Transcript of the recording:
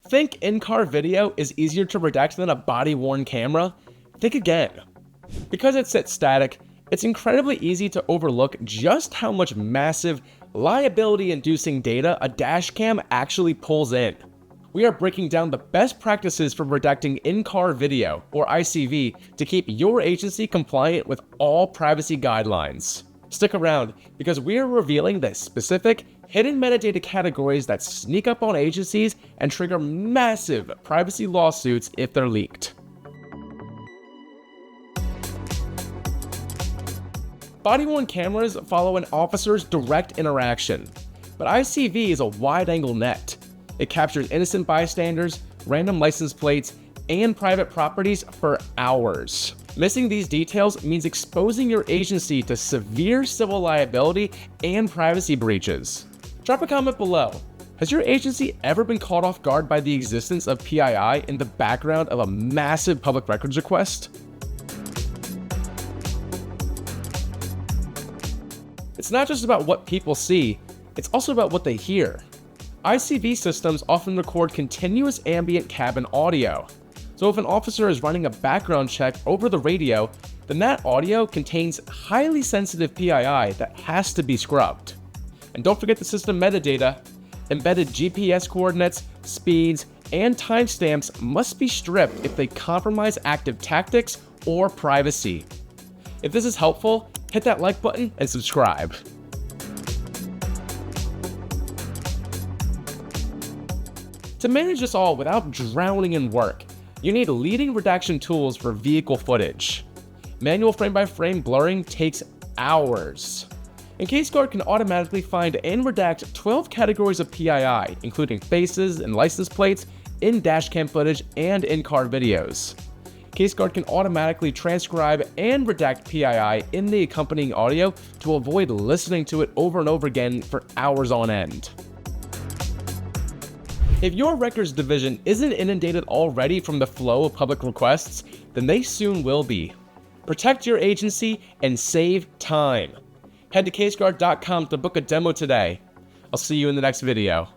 Think in-car video is easier to redact than a body-worn camera? Think again. Because it sits static, it's incredibly easy to overlook just how much massive, liability-inducing data a dashcam actually pulls in. We are breaking down the best practices for redacting in-car video, or ICV, to keep your agency compliant with all privacy guidelines. Stick around, because we are revealing the specific, hidden metadata categories that sneak up on agencies and trigger massive privacy lawsuits if they're leaked. Body-worn cameras follow an officer's direct interaction, but ICV is a wide-angle net. It captures innocent bystanders, random license plates, and private properties for hours. Missing these details means exposing your agency to severe civil liability and privacy breaches. Drop a comment below. Has your agency ever been caught off guard by the existence of PII in the background of a massive public records request? It's not just about what people see, it's also about what they hear. ICV systems often record continuous ambient cabin audio. So if an officer is running a background check over the radio, then that audio contains highly sensitive PII that has to be scrubbed. And don't forget the system metadata. Embedded GPS coordinates, speeds, and timestamps must be stripped if they compromise active tactics or privacy. If this is helpful, hit that like button and subscribe. To manage this all without drowning in work, you need leading redaction tools for vehicle footage. Manual frame-by-frame blurring takes hours. And CaseGuard can automatically find and redact 12 categories of PII, including faces and license plates, in dashcam footage and in-car videos. CaseGuard can automatically transcribe and redact PII in the accompanying audio to avoid listening to it over and over again for hours on end. If your records division isn't inundated already from the flow of public requests, then they soon will be. Protect your agency and save time. Head to caseguard.com to book a demo today. I'll see you in the next video.